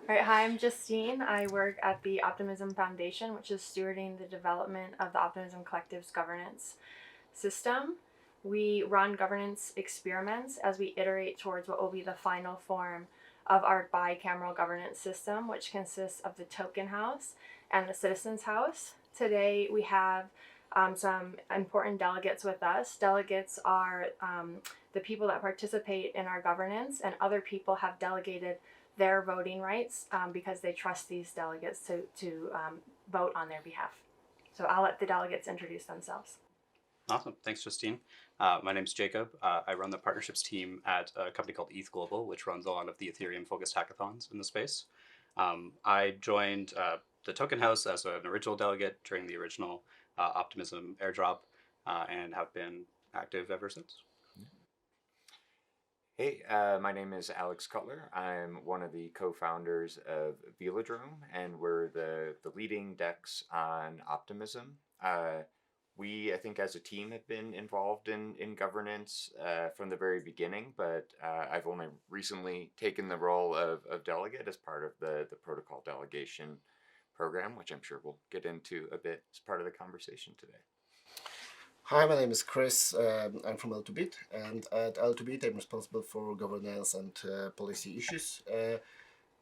All right, hi, I'm Justine. I work at the Optimism Foundation, which is stewarding the development of the Optimism Collective's governance system. We run governance experiments as we iterate towards what will be the final form of our bicameral governance system, which consists of the token house and the citizens house. Today we have some important delegates with us. Delegates are the people that participate in our governance, and other people have delegated their voting rights because they trust these delegates to vote on their behalf. So I'll let the delegates introduce themselves. Awesome. Thanks, Justine. My name's Jacob. I run the partnerships team at a company called ETH Global, which runs a lot of the Ethereum-focused hackathons in the space. I joined the Token House as an original delegate during the original Optimism airdrop and have been active ever since. Hey, my name is Alex Cutler. I'm one of the co-founders of Velodrome, and we're the leading DEX on Optimism. I think, as a team, have been involved in governance from the very beginning, but I've only recently taken the role of delegate as part of the protocol delegation program, which I'm sure we'll get into a bit as part of the conversation today. Hi, my name is Chris. I'm from L2Bit, and at L2Bit, I'm responsible for governance and policy issues.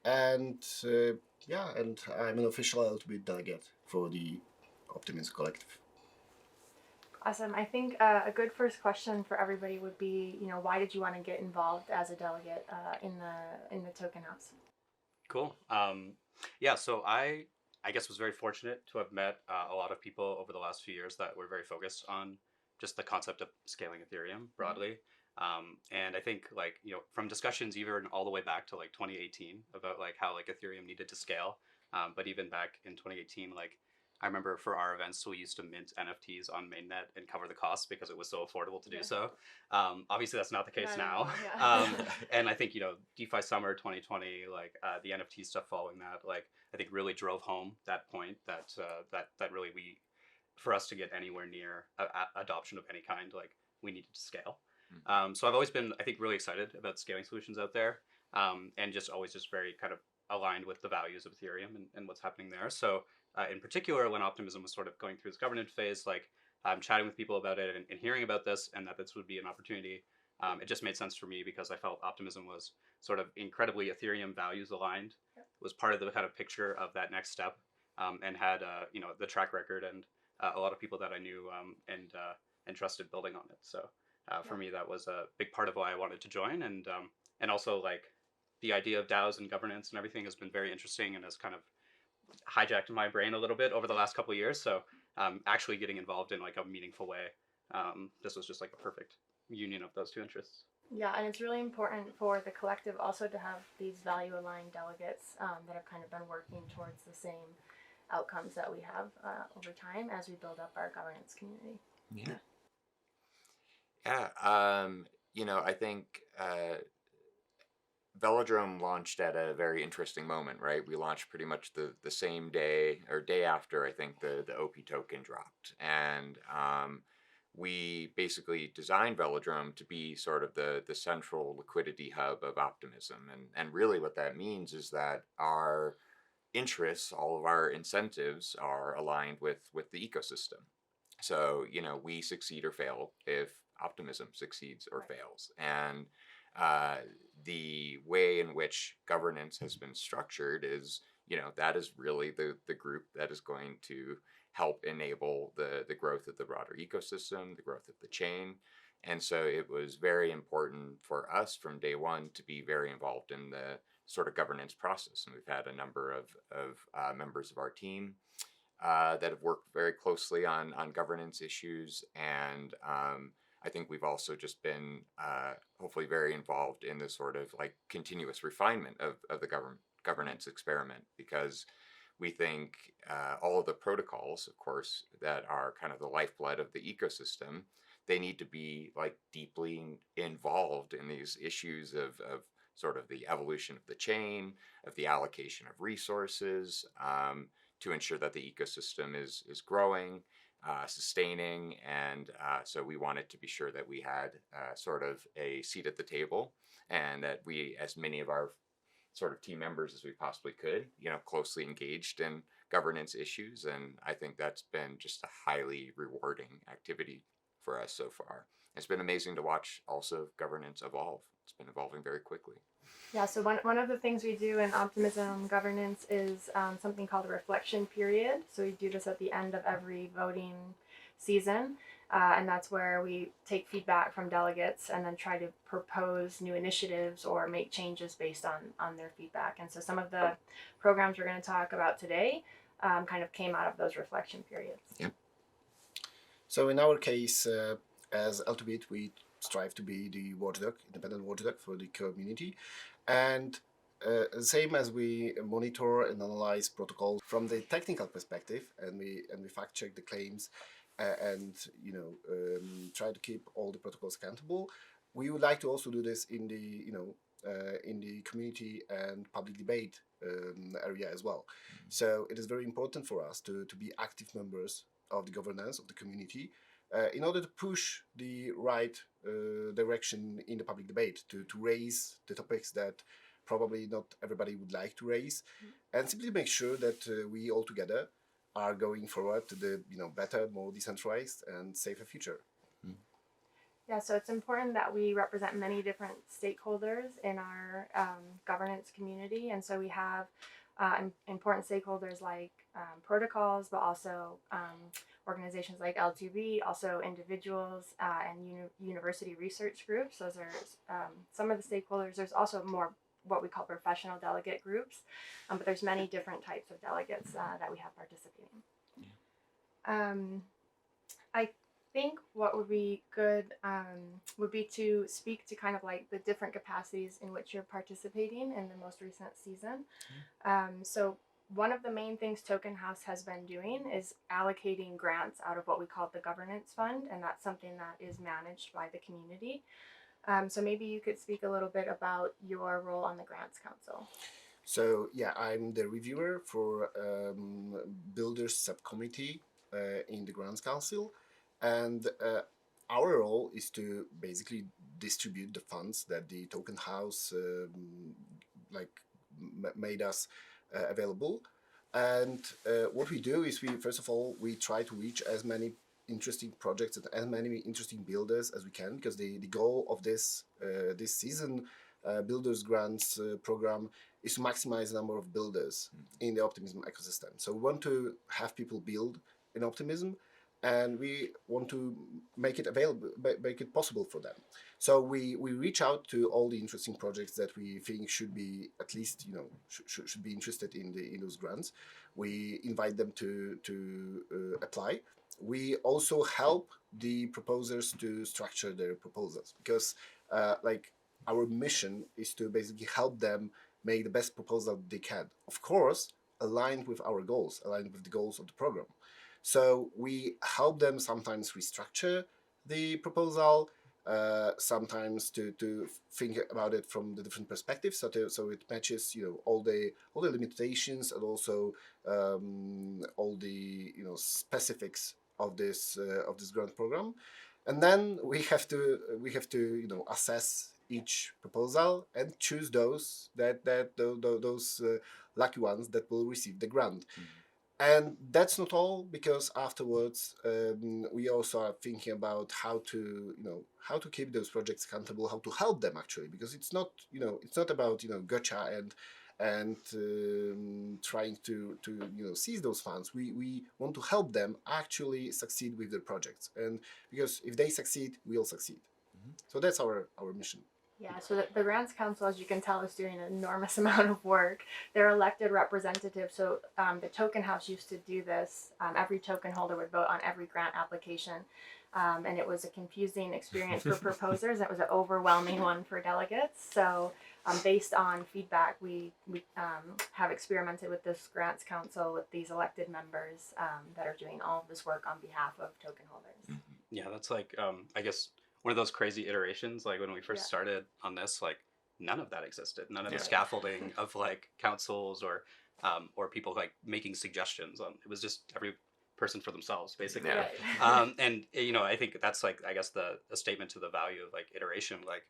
And I'm an official L2Bit delegate for the Optimism Collective. Awesome. I think a good first question for everybody would be, why did you want to get involved as a delegate in the token house? Cool. So I guess was very fortunate to have met a lot of people over the last few years that were very focused on just the concept of scaling Ethereum broadly. And I think from discussions even all the way back to 2018 about how Ethereum needed to scale. But even back in 2018, I remember for our events, we used to mint NFTs on mainnet and cover the costs because it was so affordable to do so. Obviously, that's not the case now. And I think, DeFi Summer 2020, the NFT stuff following that, I think really drove home that point that really for us to get anywhere near adoption of any kind, we needed to scale. So I've always been, I think, really excited about scaling solutions out there, and just always just very kind of aligned with the values of Ethereum and what's happening there. So in particular, when Optimism was sort of going through its governance phase, I'm chatting with people about it and hearing about this and that this would be an opportunity. It just made sense for me because I felt Optimism was sort of incredibly Ethereum values aligned, was part of the kind of picture of that next step, and had the track record and a lot of people that I knew and trusted building on it. So for me, that was a big part of why I wanted to join, and also the idea of DAOs and governance and everything has been very interesting and has kind of hijacked my brain a little bit over the last couple of years. So actually getting involved in a meaningful way, this was just a perfect union of those two interests. Yeah, and it's really important for the collective also to have these value-aligned delegates that have kind of been working towards the same outcomes that we have over time as we build up our governance community. Yeah. I think Velodrome launched at a very interesting moment, right? We launched pretty much the same day or day after, I think, the OP token dropped. And we basically designed Velodrome to be sort of the central liquidity hub of Optimism. And really what that means is that our interests, all of our incentives are aligned with the ecosystem. So, we succeed or fail if Optimism succeeds or fails. And the way in which governance has been structured is, that is really the group that is going to help enable the growth of the broader ecosystem, the growth of the chain. And so it was very important for us from day one to be very involved in the sort of governance process. And we've had a number of members of our team that have worked very closely on governance issues. And I think we've also just been hopefully very involved in the sort of continuous refinement of the governance experiment, because we think all of the protocols, of course, that are kind of the lifeblood of the ecosystem, they need to be deeply involved in these issues of sort of the evolution of the chain, of the allocation of resources, to ensure that the ecosystem is growing, sustaining, and so we wanted to be sure that we had sort of a seat at the table, and that we, as many of our sort of team members as we possibly could, closely engaged in governance issues. And I think that's been just a highly rewarding activity for us so far. It's been amazing to watch also governance evolve. It's been evolving very quickly. Yeah, so one of the things we do in Optimism Governance is something called a reflection period. So we do this at the end of every voting season, and that's where we take feedback from delegates and then try to propose new initiatives or make changes based on their feedback. And so some of the programs we're going to talk about today kind of came out of those reflection periods. Yep. So in our case, as L2Bit, we strive to be the watchdog, independent watchdog for the community. And same as we monitor and analyze protocols from the technical perspective, and we fact check the claims, and try to keep all the protocols accountable. We would like to also do this in the community and public debate area as well. So it is very important for us to be active members of the governance of the community, in order to push the right direction in the public debate, to raise the topics that probably not everybody would like to raise, and simply make sure that we all together are going forward to the better, more decentralized and safer future. Yeah, so it's important that we represent many different stakeholders in our governance community, and so we have important stakeholders like protocols, but also organizations like L2B, also individuals and university research groups. Those are some of the stakeholders. There's also more what we call professional delegate groups, but there's many different types of delegates that we have participating. I think what would be good would be to speak to kind of like the different capacities in which you're participating in the most recent season. So one of the main things Token House has been doing is allocating grants out of what we call the governance fund, and that's something that is managed by the community. So maybe you could speak a little bit about your role on the Grants Council. So yeah, I'm the reviewer for Builders Subcommittee in the Grants Council, and our role is to basically distribute the funds that the Token House made us available. And what we do is first of all we try to reach as many interesting projects and as many interesting builders as we can, because the goal of this season Builders Grants program is to maximize the number of builders in the Optimism ecosystem. So we want to have people build in Optimism, and we want to make it available, make it possible for them. So we reach out to all the interesting projects that we think should be at least should be interested in those grants. We invite them to apply. We also help the proposers to structure their proposals, because our mission is to basically help them make the best proposal they can. Of course, aligned with our goals, aligned with the goals of the program. So we help them sometimes restructure the proposal, sometimes to think about it from the different perspectives, so it matches all the limitations and also all the specifics of this grant program. And then we have to assess each proposal and choose those lucky ones that will receive the grant. And that's not all, because afterwards we also are thinking about how to keep those projects accountable, how to help them actually, because it's not about gotcha and trying to seize those funds. We want to help them actually succeed with their projects, and because if they succeed, we'll succeed. So that's our mission. Yeah, so the Grants Council, as you can tell, is doing an enormous amount of work. They're elected representatives, so the Token House used to do this. Every token holder would vote on every grant application, and it was a confusing experience for proposers. It was an overwhelming one for delegates. So based on feedback, we have experimented with this Grants Council with these elected members that are doing all of this work on behalf of token holders. Yeah, that's like, I guess, one of those crazy iterations. Like when we first started on this, like none of that existed. None of the scaffolding of like councils or people like making suggestions on. It was just every person for themselves, basically. Yeah. And I think that's like, I guess a statement to the value of like iteration. Like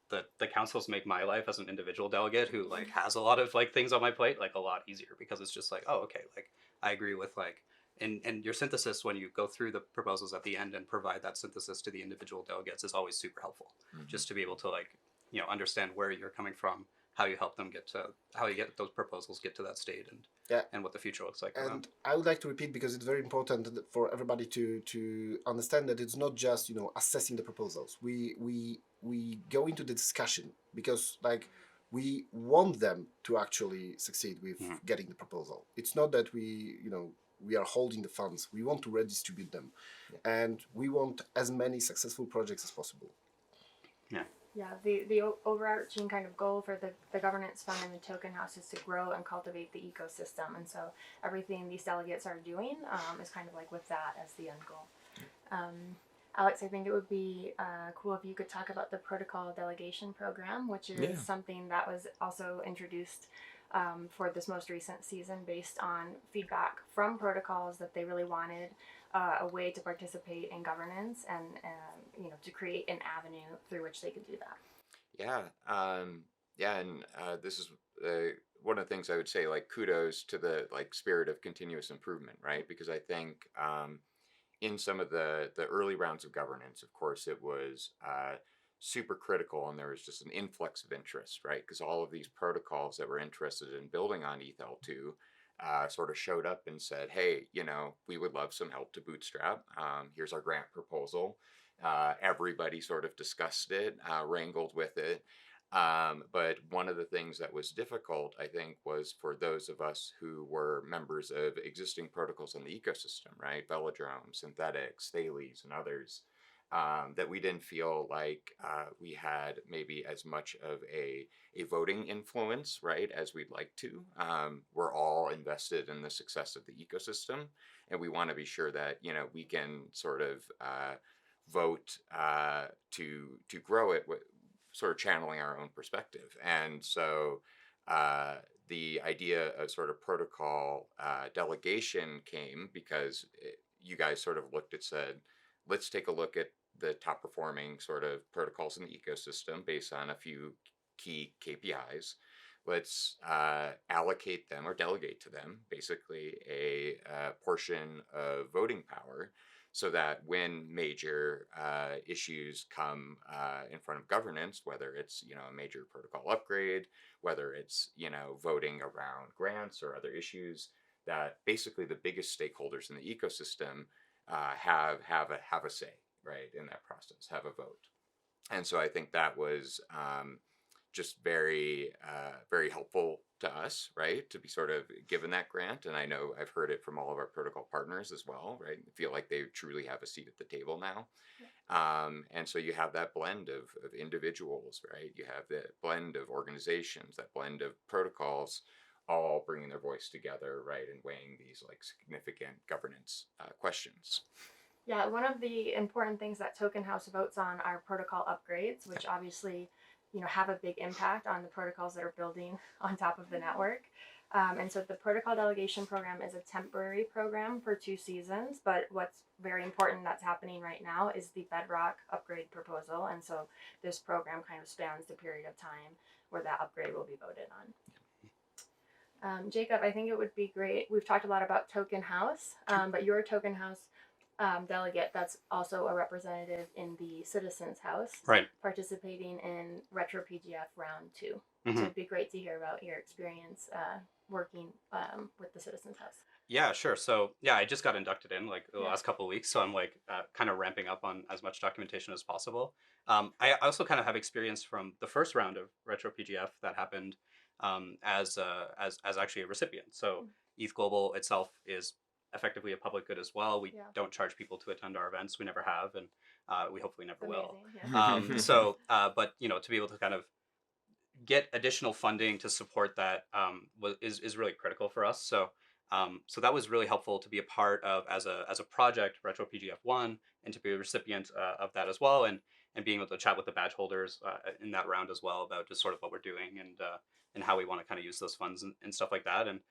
the councils make my life as an individual delegate who like has a lot of like things on my plate like a lot easier, because it's just like, oh, okay, like I agree with like, and your synthesis when you go through the proposals at the end and provide that synthesis to the individual delegates is always super helpful, just to be able to like, you know, understand where you're coming from, how you help them get to, how you get those proposals get to that state, and Yeah. and what the future looks like for them. And I would like to repeat, because it's very important for everybody to understand that it's not just, you know, assessing the proposals. We go into the discussion because like we want them to actually succeed with getting the proposal. It's not that we are holding the funds. We want to redistribute them, and we want as many successful projects as possible. Yeah. Yeah, the overarching kind of goal for the governance fund and the token house is to grow and cultivate the ecosystem, and so everything these delegates are doing is kind of like with that as the end goal. Alex, I think it would be cool if you could talk about the protocol delegation program, which is something that was also introduced for this most recent season based on feedback from protocols that they really wanted a way to participate in governance and to create an avenue through which they could do that. And this is one of the things I would say, like, kudos to the like spirit of continuous improvement, right? Because I think in some of the early rounds of governance, of course, it was super critical, and there was just an influx of interest, right? Because all of these protocols that were interested in building on ETHL2 sort of showed up and said, hey, you know, we would love some help to bootstrap. Here's our grant proposal. Everybody sort of discussed it, wrangled with it. But one of the things that was difficult, I think, was for those of us who were members of existing protocols in the ecosystem, right? Velodromes, Synthetics, Thales, and others, that we didn't feel like we had maybe as much of a voting influence, right, as we'd like to. We're all invested in the success of the ecosystem, and we want to be sure that, you know, we can sort of vote to grow it, sort of channeling our own perspective. And so the idea of sort of protocol delegation came because you guys sort of looked at, said, let's take a look at the top performing sort of protocols in the ecosystem based on a few key KPIs. Let's allocate them or delegate to them basically a portion of voting power, so that when major issues come in front of governance, whether it's, you know, a major protocol upgrade, whether it's, you know, voting around grants or other issues, that basically the biggest stakeholders in the ecosystem have a say, right, in that process, have a vote. And so I think that was just very helpful to us, right, to be sort of given that grant. And I know I've heard it from all of our protocol partners as well, right? I feel like they truly have a seat at the table now. And so you have that blend of individuals, right? You have the blend of organizations, that blend of protocols, all bringing their voice together, right, and weighing these like significant governance questions. Yeah, one of the important things that Token House votes on are protocol upgrades, which obviously, you know, have a big impact on the protocols that are building on top of the network. And so the protocol delegation program is a temporary program for 2 seasons, but what's very important that's happening right now is the Bedrock upgrade proposal. And so this program kind of spans the period of time where that upgrade will be voted on. Jacob, I think it would be great. We've talked a lot about Token House, but your Token House delegate, that's also a representative in the Citizens House, right, participating in Retro PGF Round 2. Mm-hmm. So it'd be great to hear about your experience working with the Citizens House. Yeah, sure. So yeah, I just got inducted in like the last couple of weeks, so I'm like kind of ramping up on as much documentation as possible. I also kind of have experience from the first round of Retro PGF that happened as actually a recipient. So ETH Global itself is effectively a public good as well. We don't charge people to attend our events. We never have, and we hopefully never will. Yeah. But you know, to be able to kind of get additional funding to support that is really critical for us. So that was really helpful to be a part of as a project, Retro PGF 1, and to be a recipient of that as well, and being able to chat with the badge holders in that round as well about just sort of what we're doing and how we want to kind of use those funds and stuff like that. And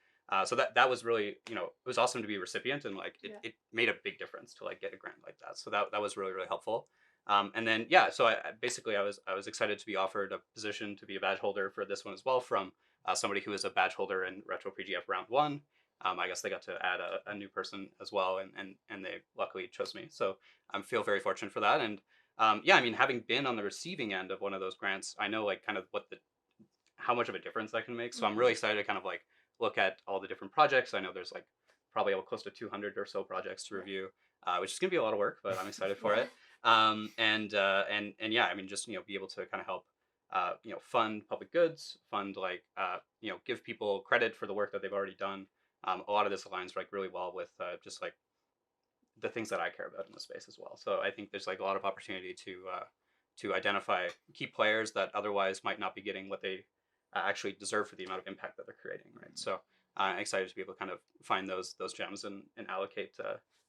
so that was really, you know, it was awesome to be a recipient, and like it made a big difference to like get a grant like that. So that was really, really helpful. And then yeah, so basically I was excited to be offered a position to be a badge holder for this one as well from somebody who is a badge holder in Retro PGF round one. I guess they got to add a new person as well, and they luckily chose me. So I feel very fortunate for that. And yeah, I mean, having been on the receiving end of one of those grants, I know like kind of how much of a difference that can make. So I'm really excited to kind of like look at all the different projects. I know there's like probably close to 200 or so projects to review, which is going to be a lot of work, but I'm excited for it. And yeah, I mean, just be able to kind of help, fund public goods, fund like give people credit for the work that they've already done. A lot of this aligns like really well with just like the things that I care about in the space as well. So I think there's like a lot of opportunity to identify key players that otherwise might not be getting what they actually deserve for the amount of impact that they're creating, right? So I'm excited to be able to kind of find those gems and allocate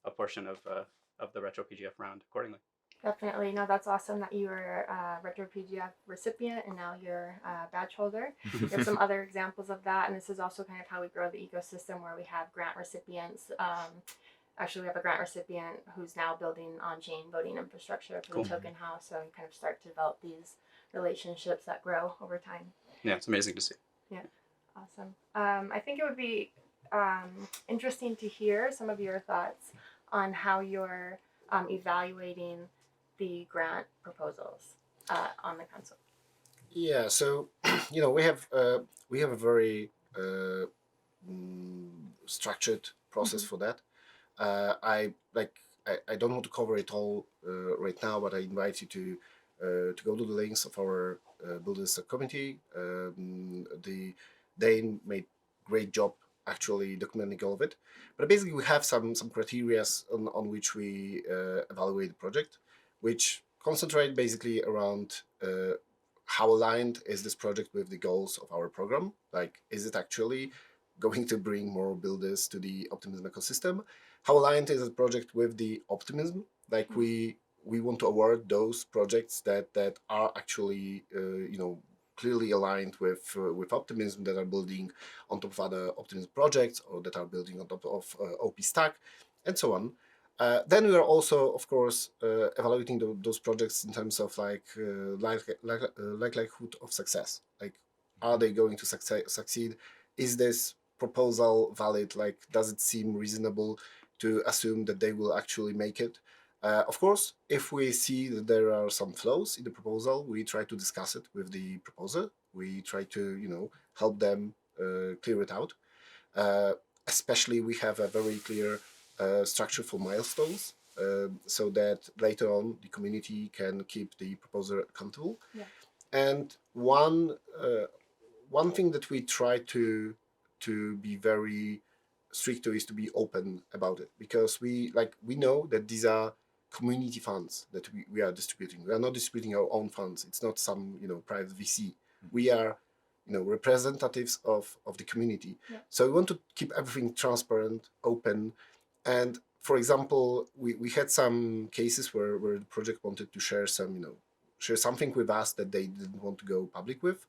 a portion of the Retro PGF round accordingly. Definitely. No, that's awesome that you were a Retro PGF recipient and now you're a badge holder. We have some other examples of that, and this is also kind of how we grow the ecosystem where we have grant recipients. Actually, we have a grant recipient who's now building on-chain voting infrastructure for the token house, so we kind of start to develop these relationships that grow over time. Yeah, it's amazing to see. Yeah, awesome. I think it would be interesting to hear some of your thoughts on how you're evaluating the grant proposals on the council. Yeah, so we have a very structured process for that. I don't want to cover it all right now, but I invite you to go to the links of our builders subcommittee. They made great job actually documenting all of it. But basically, we have some criteria on which we evaluate the project, which concentrate basically around how aligned is this project with the goals of our program? Like, is it actually going to bring more builders to the Optimism ecosystem? How aligned is the project with the Optimism? Like, we want to award those projects that are actually clearly aligned with Optimism, that are building on top of other Optimism projects, or that are building on top of OP Stack, and so on. Then we are also, of course, evaluating those projects in terms of likelihood of success. Like, are they going to succeed? Is this proposal valid? Like, does it seem reasonable to assume that they will actually make it? Of course, if we see that there are some flaws in the proposal, we try to discuss it with the proposer. We try to, help them clear it out. Especially, we have a very clear structure for milestones, so that later on the community can keep the proposer accountable. Yeah. And one thing that we try to be very strict to is to be open about it, because we know that these are community funds that we are distributing. We are not distributing our own funds. It's not some private VC. We are representatives of the community. Yeah. So we want to keep everything transparent, open. And for example, we had some cases where the project wanted to share something with us that they didn't want to go public with.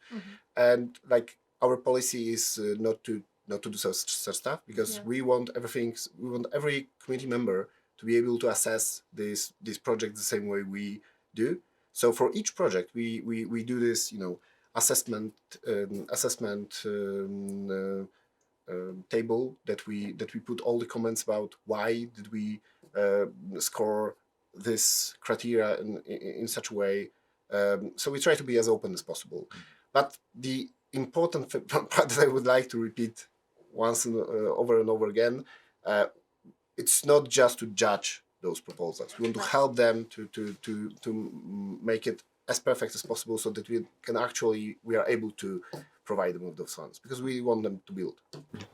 And like, our policy is not to do such stuff, because we want every community member to be able to assess this project the same way we do. So for each project, we do this assessment table that we put all the comments about why did we score this criteria in such a way. So we try to be as open as possible. But the important part that I would like to repeat once over and over again, it's not just to judge those proposals. We want to help them to make it as perfect as possible, so that we are able to provide them with those funds, because we want them to build.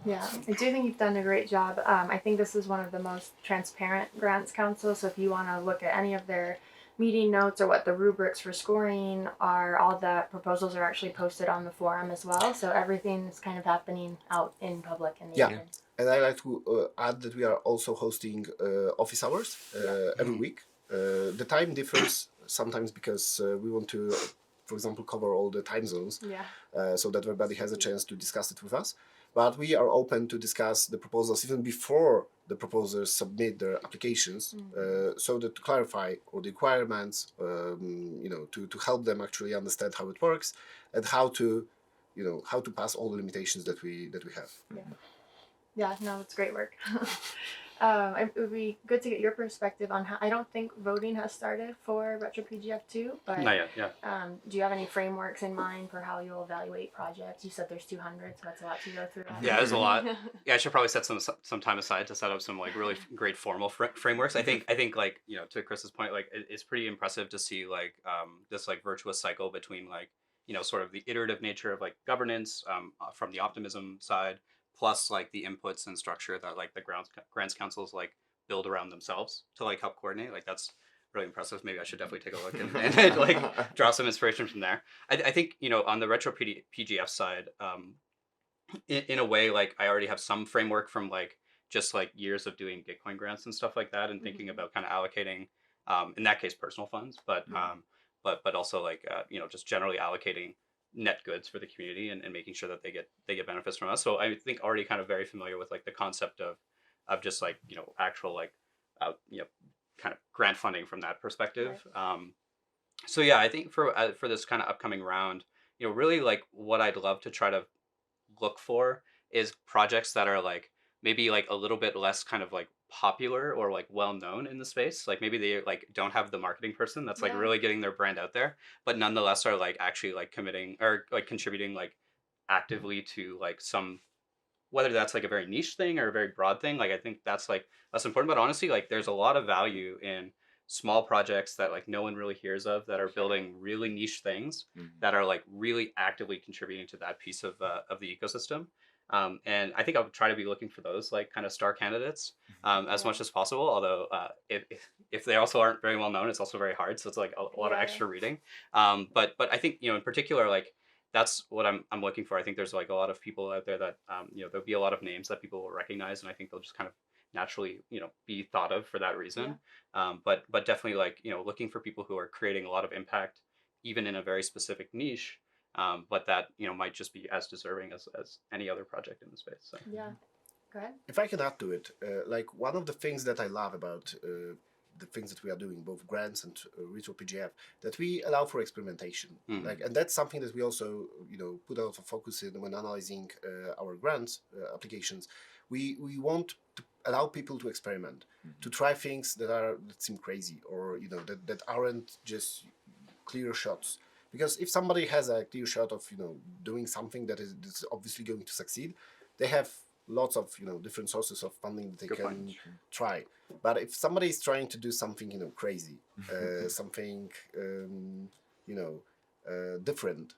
Yeah, I do think you've done a great job. I think this is one of the most transparent grants councils. So if you want to look at any of their meeting notes or what the rubrics for scoring are, all the proposals are actually posted on the forum as well. So everything's kind of happening out in public in the open. And I like to add that we are also hosting office hours every week. The time differs sometimes because we want to, for example, cover all the time zones, so that everybody has a chance to discuss it with us. But we are open to discuss the proposals even before the proposers submit their applications, so that to clarify all the requirements, to help them actually understand how it works and how to pass all the limitations that we have. Yeah, no, it's great work. It would be good to get your perspective on how. I don't think voting has started for Retro PGF 2, but Not yet, yeah. Do you have any frameworks in mind for how you'll evaluate projects? You said there's 200, so that's a lot to go through. Yeah, there's a lot. Yeah, I should probably set some time aside to set up some like really great formal frameworks. I think like to Chris's point, like it's pretty impressive to see like this like virtuous cycle between like sort of the iterative nature of like governance from the optimism side, plus like the inputs and structure that like the grants councils like build around themselves to like help coordinate. Like that's really impressive. Maybe I should definitely take a look and like draw some inspiration from there. I think on the retro PGF side, in a way, like I already have some framework from like just like years of doing Gitcoin grants and stuff like that, and thinking about kind of allocating, in that case, personal funds, but also like just generally allocating net goods for the community and making sure that they get benefits from us. So I think already kind of very familiar with like the concept of just like actual like kind of grant funding from that perspective. Right. So yeah, I think for this kind of upcoming round, really like what I'd love to try to look for is projects that are like maybe like a little bit less kind of like popular or like well known in the space. Like maybe they like don't have the marketing person that's like really getting their brand out there, but nonetheless are like actually like committing or like contributing like actively to like some, whether that's like a very niche thing or a very broad thing. Like I think that's important. But honestly, like there's a lot of value in small projects that like no one really hears of that are building really niche things that are like really actively contributing to that piece of the ecosystem. And I think I'll try to be looking for those like kind of star candidates as much as possible. Although if they also aren't very well known, it's also very hard. So it's like a lot of extra reading. But I think in particular like that's what I'm looking for. I think there's like a lot of people out there that there'll be a lot of names that people will recognize, and I think they'll just kind of naturally be thought of for that reason. But definitely like looking for people who are creating a lot of impact even in a very specific niche, but that might just be as deserving as any other project in the space. So. Yeah, go ahead. If I can add to it, like one of the things that I love about the things that we are doing, both grants and retro PGF, that we allow for experimentation. Like, and that's something that we also put a lot of focus in when analyzing our grants applications. We want to allow people to experiment, to try things that seem crazy or that aren't just clear shots. Because if somebody has a clear shot of doing something that is obviously going to succeed, they have lots of different sources of funding that they can try. But if somebody is trying to do something crazy, something different,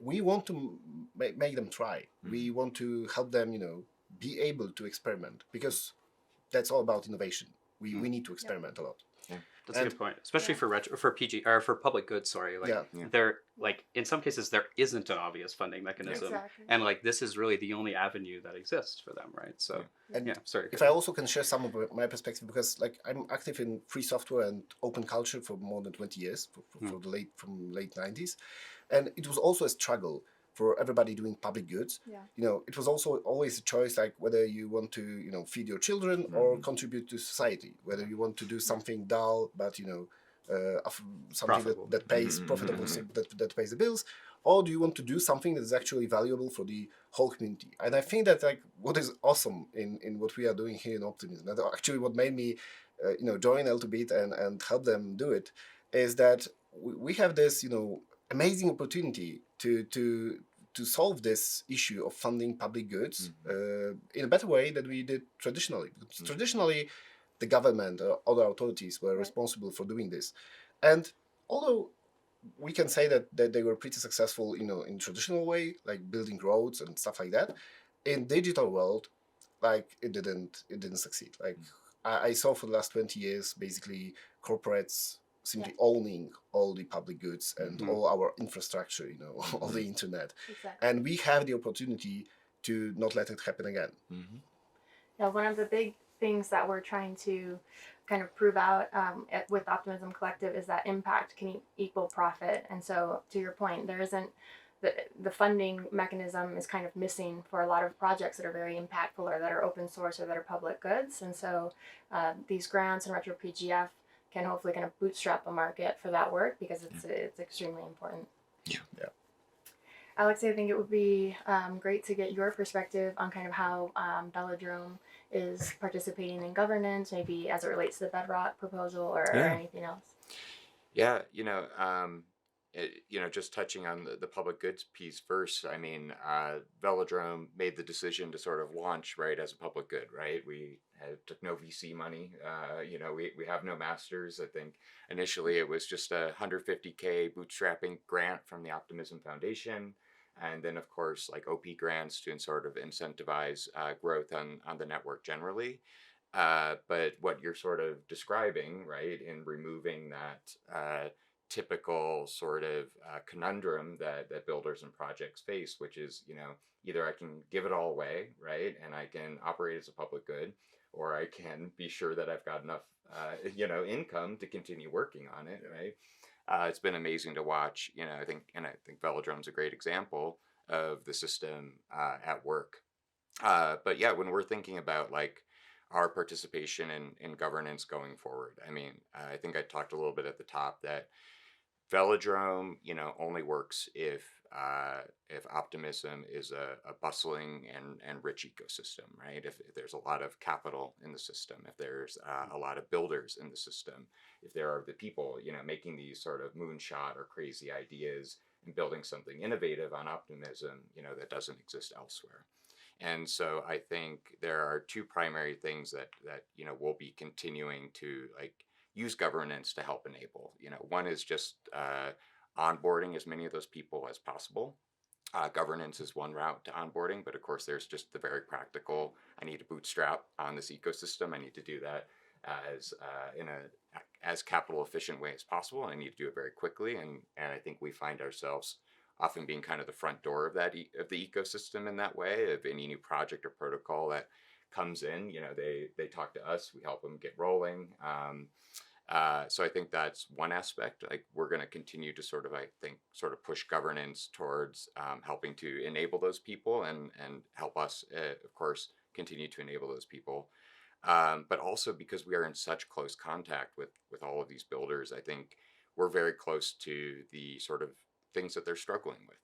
we want to make them try. We want to help them be able to experiment, because that's all about innovation. We need to experiment a lot. That's a good point, especially for PG or for public goods. Sorry, like there, like in some cases there isn't an obvious funding mechanism, and like this is really the only avenue that exists for them, right? So sorry. If I also can share some of my perspective, because like I'm active in free software and open culture for more than 20 years, from late 90s, and it was also a struggle for everybody doing public goods. It was also always a choice, like whether you want to feed your children or contribute to society, whether you want to do something dull but something that pays profitable, that pays the bills, or do you want to do something that is actually valuable for the whole community. And I think that like what is awesome in what we are doing here in Optimism, that actually what made me join L2Bit and help them do it, is that we have this amazing opportunity to solve this issue of funding public goods in a better way than we did traditionally. Traditionally, the government or other authorities were responsible for doing this, and although we can say that they were pretty successful, in traditional way, like building roads and stuff like that, in digital world, like it didn't succeed. Like I saw for the last 20 years, basically corporates simply owning all the public goods and all our infrastructure, all the internet. And we have the opportunity to not let it happen again. Yeah, one of the big things that we're trying to kind of prove out with Optimism Collective is that impact can equal profit. And so to your point, there isn't the funding mechanism is kind of missing for a lot of projects that are very impactful or that are open source or that are public goods. And so these grants and retro PGF can hopefully kind of bootstrap a market for that work because it's extremely important. Yeah. Alex, I think it would be great to get your perspective on kind of how Velodrome is participating in governance, maybe as it relates to the Bedrock proposal or anything else. Yeah, just touching on the public goods piece first, I mean, Velodrome made the decision to sort of launch, right, as a public good, right? We took no VC money. We have no masters. I think initially it was just a 150K bootstrapping grant from the Optimism Foundation. And then, of course, like OP grants to sort of incentivize growth on the network generally. But what you're sort of describing, right, in removing that typical sort of conundrum that builders and projects face, which is, either I can give it all away, right, and I can operate as a public good, or I can be sure that I've got enough, income to continue working on it, right? It's been amazing to watch, I think Velodrome's a great example of the system at work. But yeah, when we're thinking about like our participation in governance going forward, I mean, I think I talked a little bit at the top that Velodrome, only works if Optimism is a bustling and rich ecosystem, right? If there's a lot of capital in the system, if there's a lot of builders in the system, if there are the people, making these sort of moonshot or crazy ideas and building something innovative on Optimism, that doesn't exist elsewhere. And so I think there are two primary things that we'll be continuing to like use governance to help enable. One is just onboarding as many of those people as possible. Governance is one route to onboarding, but of course there's just the very practical, I need to bootstrap on this ecosystem. I need to do that as in a as capital efficient way as possible. I need to do it very quickly. And I think we find ourselves often being kind of the front door of that of the ecosystem in that way. Of any new project or protocol that comes in, they talk to us, we help them get rolling. So I think that's one aspect. Like we're going to continue to sort of push governance towards helping to enable those people and help us, of course, continue to enable those people. But also because we are in such close contact with all of these builders, I think we're very close to the sort of things that they're struggling with.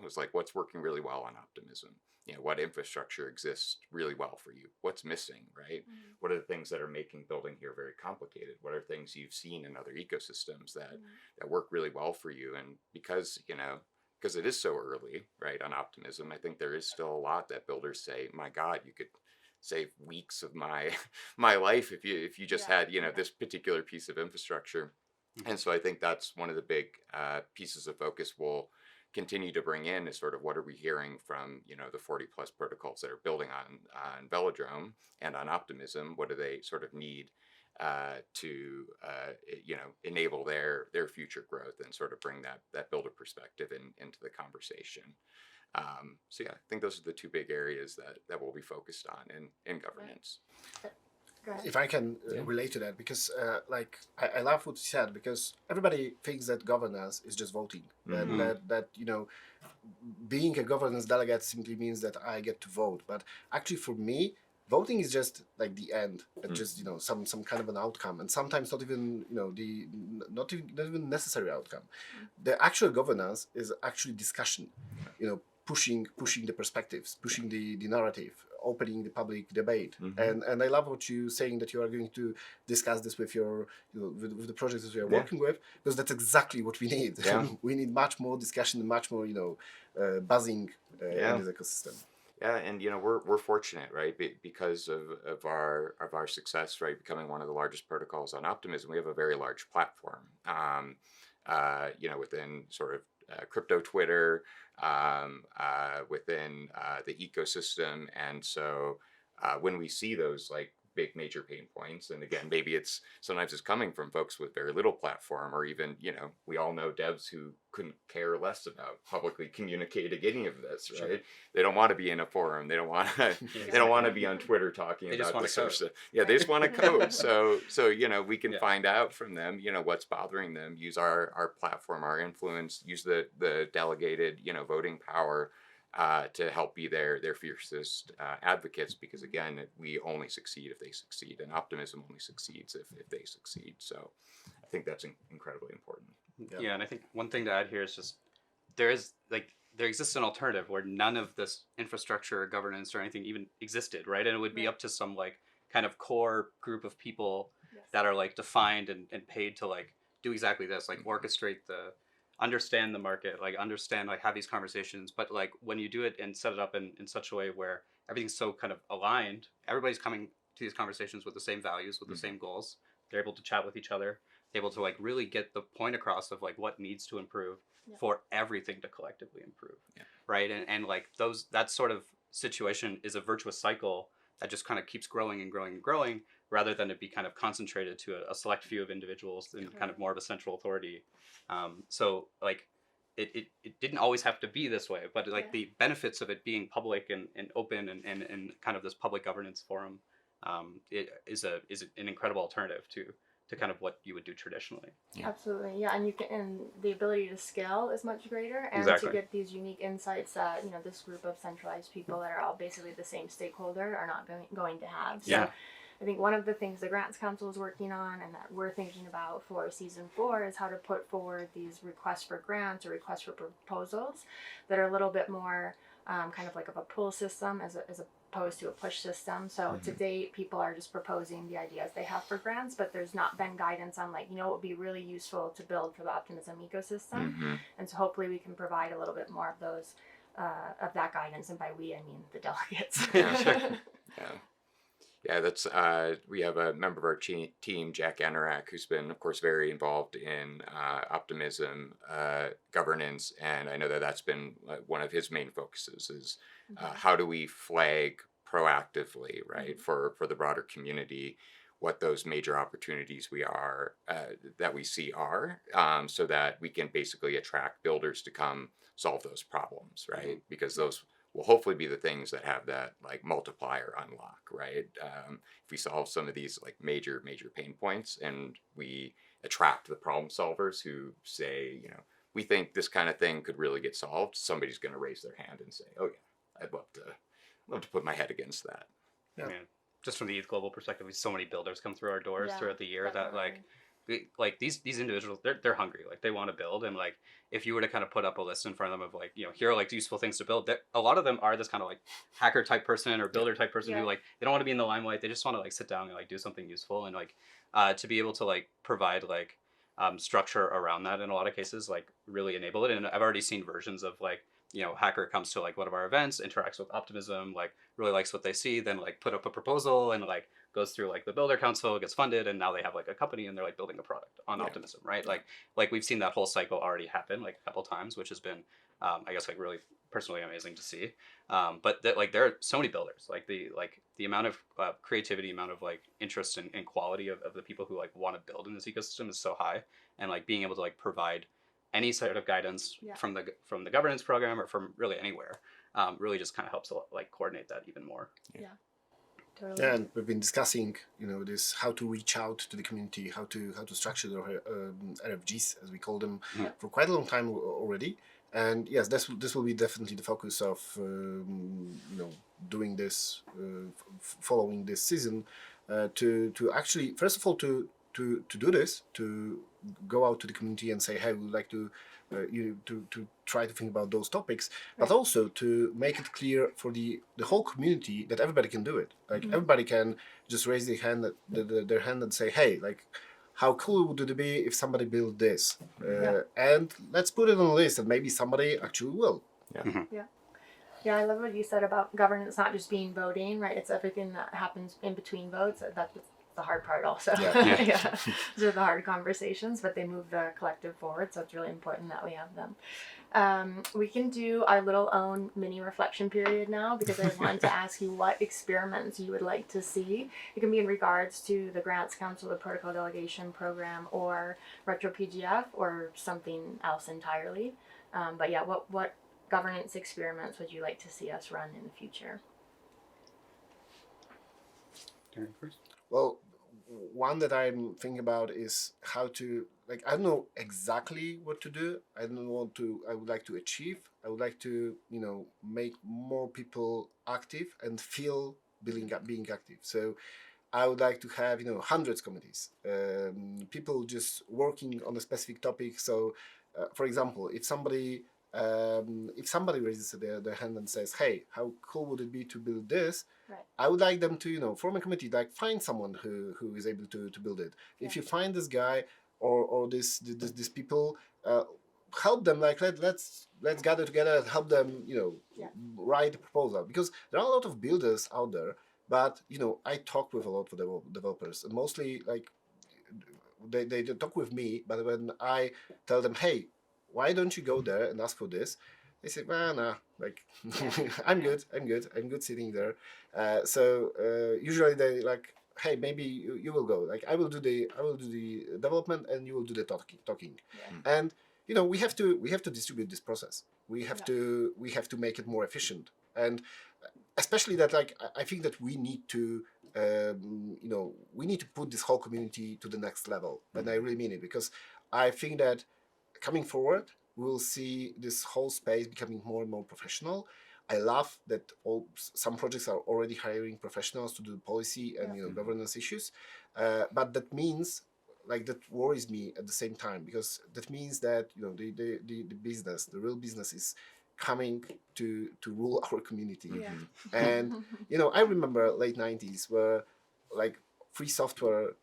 It's like what's working really well on Optimism. What infrastructure exists really well for you? What's missing, right? Mm-hmm. What are the things that are making building here very complicated? What are things you've seen in other ecosystems that work really well for you? And because it is so early, right, on Optimism, I think there is still a lot that builders say, my God, you could save weeks of my life if you just had this particular piece of infrastructure. Mm-hmm. And so I think that's one of the big pieces of focus we'll continue to bring in is sort of what are we hearing from the 40 plus protocols that are building on Velodrome and on Optimism. What do they sort of need to enable their future growth and sort of bring that builder perspective into the conversation. So yeah, I think those are the two big areas that we'll be focused on in governance. If I can relate to that, because I love what you said, because everybody thinks that governance is just voting, mm-hmm. that being a governance delegate simply means that I get to vote. But actually, for me, voting is just like the end, just some kind of an outcome, and sometimes not even not even necessary outcome. The actual governance is actually discussion, pushing the perspectives, pushing the narrative, opening the public debate. Mm-hmm. And I love what you're saying, that you are going to discuss this with your with the projects that we are working with, because that's exactly what we need. Yeah. We need much more discussion, much more buzzing in this ecosystem. Yeah, and we're fortunate, right? Because of our success, right, becoming one of the largest protocols on Optimism. We have a very large platform, within sort of crypto Twitter, within the ecosystem, and so when we see those like big major pain points. And again, maybe sometimes it's coming from folks with very little platform, or even, we all know devs who couldn't care less about publicly communicating any of this, right? Sure. They don't want to be in a forum. They don't want to. They don't want to be on Twitter talking They just about wanna this sort of code. stuff. Yeah, they just want to code. So we can Yeah. find out from them, what's bothering them. Use our platform, our influence. Use the delegated, voting power to help be their fiercest advocates. Because again, we only succeed if they succeed, and optimism only succeeds if they succeed. So I think that's incredibly important. Yeah, and I think one thing to add here is just there exists an alternative where none of this infrastructure or governance or anything even existed, right? And it would be Right. up to some like kind of core group of people Yes. that are like defined and paid to like do exactly this, like orchestrate understand the market, like understand, like have these conversations. But like when you do it and set it up in such a way where everything's so kind of aligned, everybody's coming to these conversations with the same values, with the same goals. They're able to chat with each other, able to like really get the point across of like what needs to improve Yeah. for everything to collectively improve. Yeah. Right. And like that sort of situation is a virtuous cycle that just kind of keeps growing and growing and growing, rather than it be kind of concentrated to a select few of individuals in kind of more of a central authority. So like it didn't always have to be this way, but like Yeah. the benefits of it being public and open and kind of this public governance forum, it is an incredible alternative to kind of what you would do traditionally. Yeah. Absolutely, yeah, and the ability to scale is much greater, and Exactly. to get these unique insights that this group of centralized people that are all basically the same stakeholder are not going to have. So Yeah. I think one of the things the Grants Council is working on and that we're thinking about for season 4 is how to put forward these requests for grants or requests for proposals that are a little bit more kind of like of a pull system as opposed to a push system. So to date, people are just proposing the ideas they have for grants, but there's not been guidance on like, what would be really useful to build for the Optimism ecosystem. Mm-hmm. And so hopefully we can provide a little bit more of those, of that guidance. And by we, I mean the delegates. Yeah, sure. Yeah, that's we have a member of our team, Jack Anorak, who's been, of course, very involved in optimism governance, and I know that's been one of his main focuses is how do we flag proactively, right, for the broader community, what those major opportunities that we see are, so that we can basically attract builders to come solve those problems, right? Because those will hopefully be the things that have that like multiplier unlock, right? If we solve some of these like major pain points and we attract the problem solvers who say, we think this kind of thing could really get solved, somebody's going to raise their hand and say, oh yeah, I'd love to put my head against that. Yeah. I mean, just from the Youth Global perspective, we so many builders come through our doors Yeah, throughout the year that definitely. these individuals, they're hungry, like they want to build, and like if you were to kind of put up a list in front of them of like, here are like useful things to build, a lot of them are this kind of like hacker type person or builder type person Yeah. who like they don't want to be in the limelight, they just want to like sit down and like do something useful, and like to be able to like provide like structure around that in a lot of cases, like really enable it. And I've already seen versions of like, hacker comes to like one of our events, interacts with Optimism, like really likes what they see, then like put up a proposal and like goes through like the builder council, gets funded, and now they have like a company and they're like building a product on Optimism, right? Like we've seen that whole cycle already happen like a couple times, which has been I guess like really personally amazing to see. But like there are so many builders, like the amount of creativity, amount of like interest and quality of the people who like want to build in this ecosystem is so high, and like being able to like provide any sort of guidance from the governance program or from really anywhere really just kind of helps like coordinate that even more. Totally. Yeah, and we've been discussing, this how to reach out to the community, how to structure the RFGs as we call them for quite a long time already. And yes, this will be definitely the focus of doing this, following this season, to actually first of all to do this, to go out to the community and say, hey, we would like to to try to think about those topics, but also to make it clear for the whole community that everybody can do it. Like everybody can just raise their hand and say, hey, like, how cool would it be if somebody built this? And let's put it on a list, and maybe somebody actually will. Yeah, I love what you said about governance not just being voting, right? It's everything that happens in between votes. That's the hard part also. Yeah. Yeah. Those are the hard conversations, but they move the collective forward. So it's really important that we have them. We can do our little own mini reflection period now, because I want to ask you what experiments you would like to see. It can be in regards to the Grants Council, the Protocol Delegation Program, or Retro PGF, or something else entirely. But yeah, what governance experiments would you like to see us run in the future? Darren first. Well, one that I'm thinking about is how to, like, I don't know exactly what to do. I don't want to, I would like to achieve. I would like to, make more people active and feel being active. So I would like to have, hundreds committees, people just working on a specific topic. So, for example, if somebody raises their hand and says, "Hey, how cool would it be to build this?" Right. I would like them to, form a committee, like find someone who is able to build it. If you find this guy or this people, help them. Like let's gather together and help them, write a proposal, because there are a lot of builders out there. But I talk with a lot of developers, and mostly like they talk with me. But when I tell them, "Hey, why don't you go there and ask for this?" They say, "Well, nah, like I'm good sitting there." Usually they like, "Hey, maybe you will go. Like I will do the development and you will do the talking." Yeah. And we have to distribute this process. We have to make it more efficient, and especially that, like, I think that we need to we need to put this whole community to the next level, and I really mean it, because I think that coming forward we'll see this whole space becoming more and more professional. I love that some projects are already hiring professionals to do policy and governance issues, but that means, like, that worries me at the same time, because that means that the real business is coming to rule our community. Yeah. And I remember late 90s where, like, free software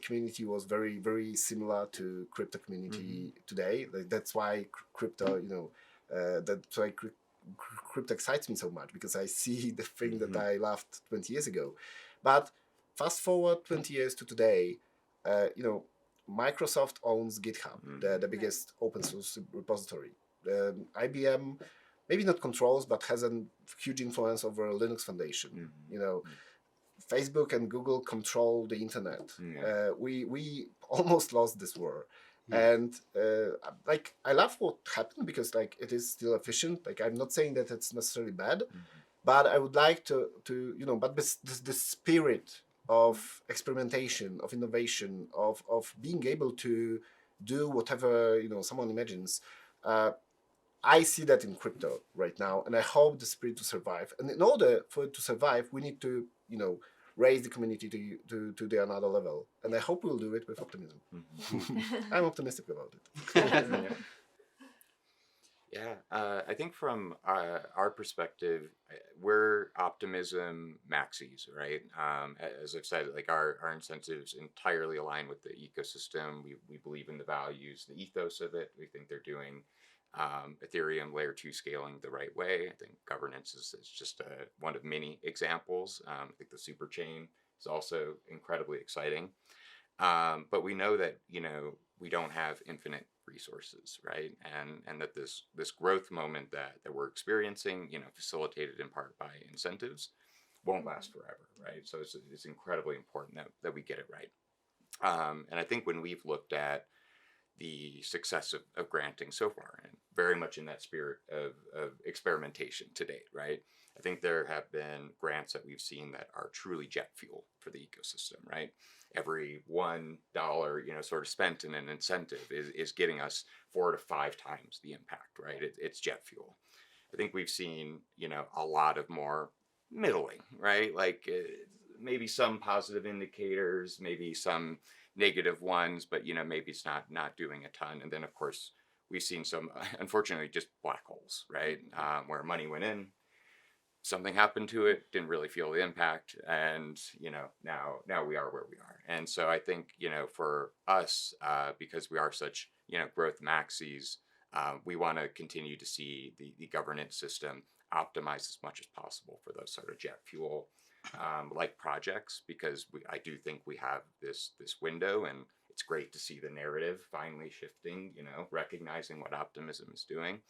community was very, very similar to crypto community today. Like, that's why crypto, that's why crypto excites me so much, because I see the thing that I loved 20 years ago. But fast forward 20 years to today, Microsoft owns GitHub, the biggest open source repository. IBM maybe not controls, but has a huge influence over Linux Foundation. Facebook and Google control the internet. We almost lost this war. And like, I love what happened, because, like, it is still efficient. Like, I'm not saying that it's necessarily bad, but I would like to but the spirit of experimentation, of innovation, of being able to do whatever someone imagines. I see that in crypto right now, and I hope the spirit to survive. And in order for it to survive, we need to, raise the community to the another level. And I hope we'll do it with optimism. I'm optimistic about it. Yeah, I think from our perspective, we're Optimism Maxis, right? As I've said, like, our incentives entirely align with the ecosystem. We believe in the values, the ethos of it. We think they're doing Ethereum layer 2 scaling the right way. I think governance is just one of many examples. I think the super chain is also incredibly exciting. But we know that, we don't have infinite resources, right? And that this growth moment that we're experiencing, facilitated in part by incentives, won't last forever, right? So it's incredibly important that we get it right. And I think when we've looked at the success of granting so far, and very much in that spirit of experimentation to date, right? I think there have been grants that we've seen that are truly jet fuel for the ecosystem, right? Every $1, sort of spent in an incentive is getting us 4 to 5 times the impact, right? It's jet fuel. I think we've seen, a lot of more middling, right? Like, maybe some positive indicators, maybe some negative ones, but maybe it's not doing a ton. And then, of course, we've seen some, unfortunately, just black holes, right? Where money went in, something happened to it, didn't really feel the impact, and now we are where we are. And so I think for us, because we are such growth maxis, we want to continue to see the governance system optimize as much as possible for those sort of jet fuel like projects, because I do think we have this window, and it's great to see the narrative finally shifting, recognizing what optimism is doing.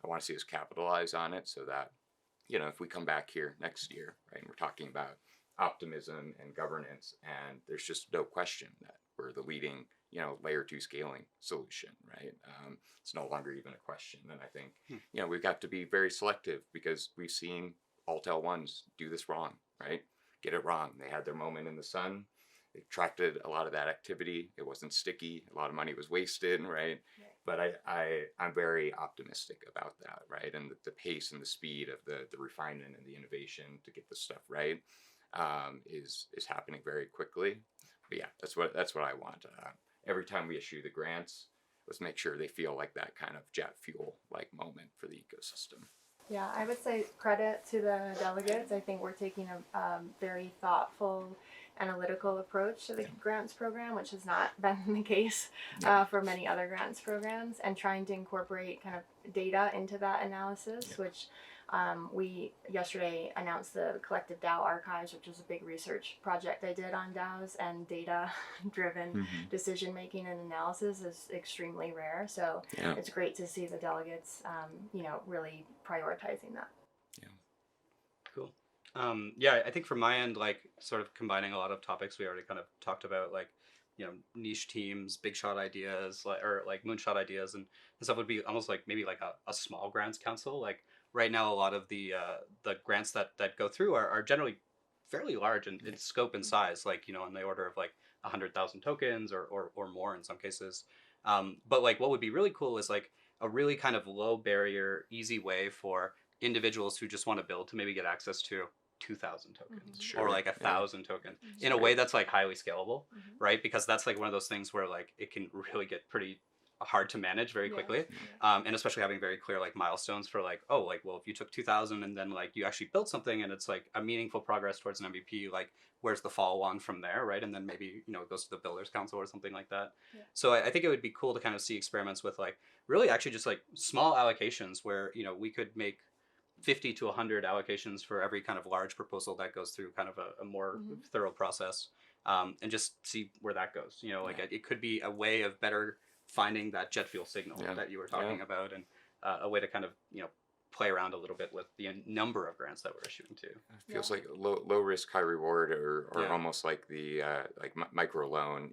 I want to see us capitalize on it so that, if we come back here next year, right, and we're talking about optimism and governance, and there's just no question that we're the leading, layer 2 scaling solution, right? It's no longer even a question. And I think, we've got to be very selective, because we've seen Alt L1s do this wrong, right? Get it wrong. They had their moment in the sun. They attracted a lot of that activity. It wasn't sticky. A lot of money was wasted, right? But I'm very optimistic about that, right? And the pace and the speed of the refinement and the innovation to get this stuff right is happening very quickly. But yeah, that's what I want. Every time we issue the grants, let's make sure they feel like that kind of jet fuel like moment for the ecosystem. Yeah, I would say credit to the delegates. I think we're taking a very thoughtful, analytical approach to the grants program, which has not been the case for many other grants programs, and trying to incorporate kind of data into that analysis, which we yesterday announced the collective DAO archives, which is a big research project I did on DAOs, and data-driven decision making and analysis is extremely rare. So it's great to see the delegates, really prioritizing that. Yeah, cool. I think from my end, like sort of combining a lot of topics we already kind of talked about, like niche teams, big shot ideas, or moonshot ideas, and stuff would be almost like maybe like a small grants council. Like right now, a lot of the grants that go through are generally fairly large in scope and size, like in the order of like 100,000 tokens or more in some cases. But like what would be really cool is like a really kind of low barrier, easy way for individuals who just want to build to maybe get access to 2,000 tokens or like 1,000 tokens in a way that's like highly scalable, right? Because that's like one of those things where like it can really get pretty hard to manage very quickly, and especially having very clear like milestones for like, oh, like, well, if you took 2,000 and then like you actually built something and it's like a meaningful progress towards an MVP, like where's the follow on from there, right? And then maybe it goes to the Builders Council or something like that. So I think it would be cool to kind of see experiments with like really actually just like small allocations where we could make 50 to 100 allocations for every kind of large proposal that goes through kind of a more thorough process, and just see where that goes. It could be a way of better finding that jet fuel signal that you were talking about, and a way to kind of play around a little bit with the number of grants that we're issuing too. It feels like low risk, high reward, or almost like the micro loan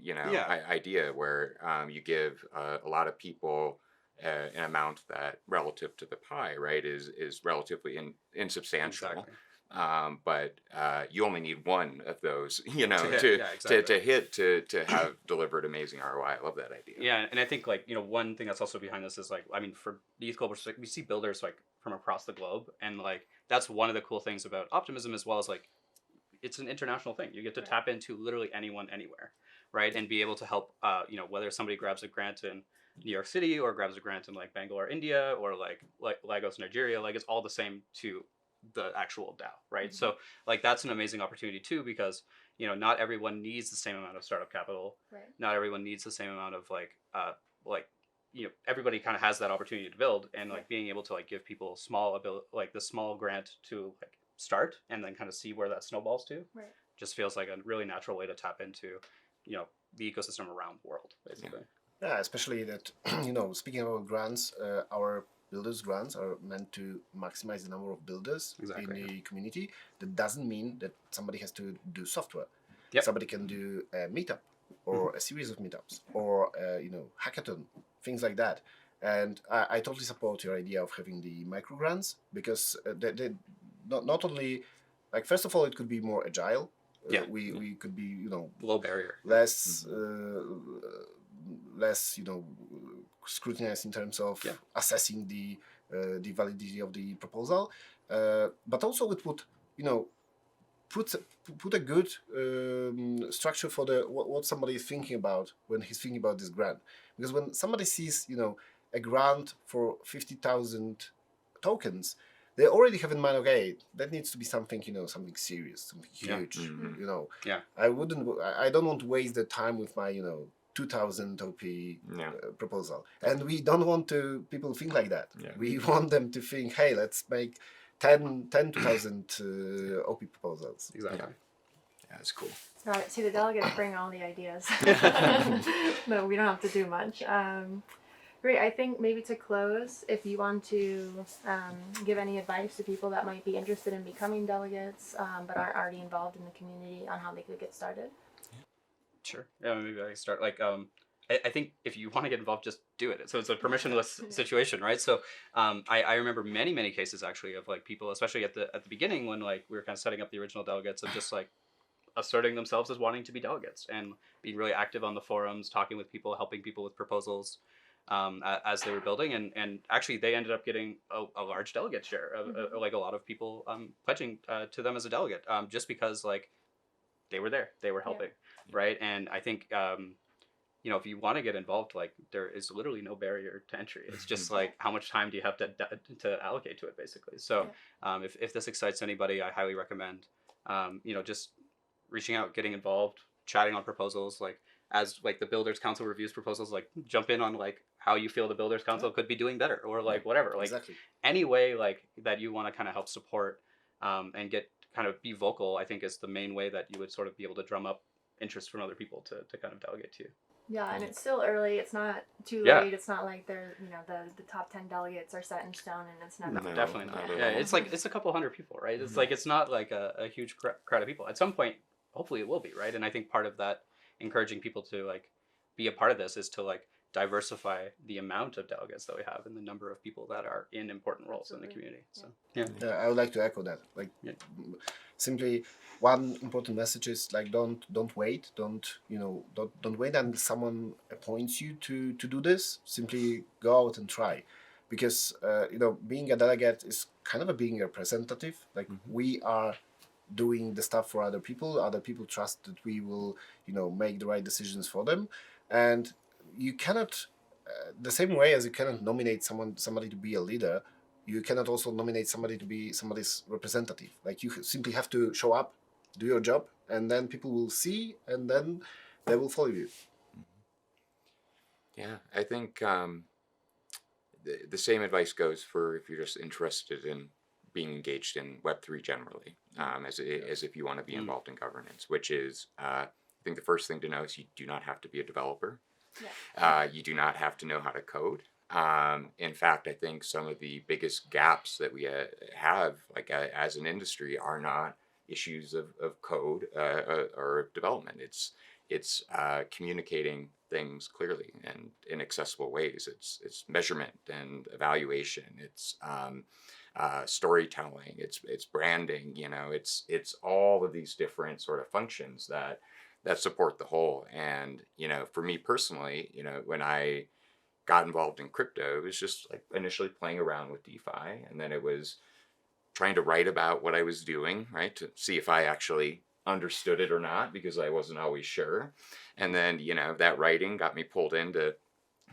idea, where you give a lot of people an amount that relative to the pie, right, is relatively insubstantial. Exactly. But you only need one of those, to hit to have delivered amazing ROI. I love that idea. Yeah, and I think like one thing that's also behind this is like, I mean, for the Youth Global, we see builders like from across the globe, and like that's one of the cool things about Optimism, as well as like it's an international thing. You get to tap into literally anyone, anywhere, right, and be able to help. Whether somebody grabs a grant in New York City or grabs a grant in like Bangalore, India, or like Lagos, Nigeria, like it's all the same to the actual DAO, right? So like that's an amazing opportunity too, because not everyone needs the same amount of startup capital. Right. Not everyone needs the same amount of everybody kind of has that opportunity to build, and like being able to like give people the small grant to like start and then kind of see where that snowballs to. Right. Just feels like a really natural way to tap into the ecosystem around the world, basically. Yeah, especially that, speaking about grants, our builders grants are meant to maximize the number of builders in the community. That doesn't mean that somebody has to do software. Somebody can do a meetup or a series of meetups or, hackathon, things like that. And I totally support your idea of having the micro grants, because they not only, like, first of all, it could be more agile. We could be, low barrier, less scrutinized in terms of assessing the validity of the proposal, but also it would put a good structure for what somebody is thinking about when he's thinking about this grant. Because when somebody sees a grant for 50,000 tokens, they already have in mind, okay, that needs to be something, something serious, something huge. I don't want to waste the time with my 2,000 OP proposal. And we don't want people think like that. We want them to think, hey, let's make 10 to 1,000 OP proposals. Exactly. Yeah, that's cool. Right. See, the delegates bring all the ideas. No, we don't have to do much. Great. I think maybe to close, if you want to give any advice to people that might be interested in becoming delegates but aren't already involved in the community on how they could get started. Sure. Yeah, maybe I can start. Like, I think if you want to get involved, just do it. So it's a permissionless situation, right? So I remember many cases actually of like people, especially at the beginning when like we were kind of setting up the original delegates, of just like asserting themselves as wanting to be delegates and being really active on the forums, talking with people, helping people with proposals as they were building, and actually they ended up getting a large delegate share, like a lot of people pledging to them as a delegate, just because like they were there, they were helping, right? And I think you know, if you want to get involved, like there is literally no barrier to entry. It's just like how much time do you have to allocate to it, basically. So if this excites anybody, I highly recommend you know, just reaching out, getting involved, chatting on proposals, like as like the Builders Council reviews proposals, like jump in on like how you feel the Builders Council could be doing better, or like whatever, like any way like that you want to kind of help support and get kind of be vocal, I think is the main way that you would sort of be able to drum up interest from other people to kind of delegate to you. Yeah, and it's still early. It's not too late. It's not like they're, you know, the top 10 delegates are set in stone and it's never. No, definitely not. Yeah, it's like it's a couple hundred people, right? It's like it's not like a huge crowd of people. At some point, hopefully, it will be, right? And I think part of that encouraging people to like be a part of this is to like diversify the amount of delegates that we have and the number of people that are in important roles in the community. So yeah, I would like to echo that. Like simply one important message is like don't wait, don't wait until someone appoints you to do this. Simply go out and try, because you know, being a delegate is kind of being a representative. Like we are doing the stuff for other people trust that we will, you know, make the right decisions for them. And you cannot the same way as you cannot nominate somebody to be a leader, you cannot also nominate somebody to be somebody's representative. Like you simply have to show up, do your job, and then people will see, and then they will follow you. Yeah, I think the same advice goes for if you're just interested in being engaged in Web3 generally, as if you want to be involved in governance, which is, I think the first thing to know is you do not have to be a developer. You do not have to know how to code. In fact, I think some of the biggest gaps that we have, like as an industry, are not issues of code or development. It's communicating things clearly and in accessible ways. It's measurement and evaluation. It's storytelling. It's branding. You know, it's all of these different sort of functions that support the whole. And you know, for me personally, you know, when I got involved in crypto, it was just like initially playing around with DeFi, and then it was trying to write about what I was doing, right, to see if I actually understood it or not, because I wasn't always sure. And then, you know, that writing got me pulled in to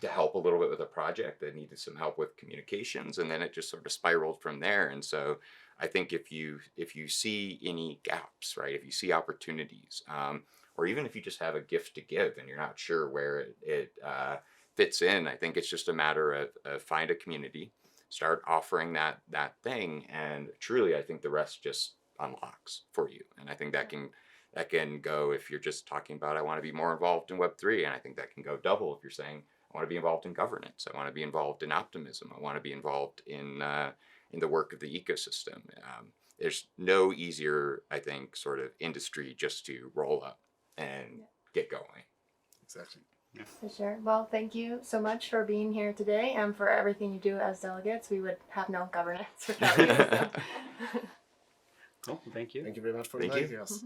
help a little bit with a project that needed some help with communications, and then it just sort of spiraled from there. And so I think if you see any gaps, right, if you see opportunities, or even if you just have a gift to give and you're not sure where it fits in, I think it's just a matter of find a community, start offering that thing, and truly I think the rest just unlocks for you. And I think that can go if you're just talking about I want to be more involved in Web3, and I think that can go double if you're saying I want to be involved in governance, I want to be involved in optimism, I want to be involved in the work of the ecosystem. There's no easier, I think, sort of industry just to roll up and get going. Exactly. Yeah. For sure. Well, thank you so much for being here today and for everything you do as delegates. We would have no governance without you. So. Cool. Thank you. Thank you very much for Thank you. inviting us.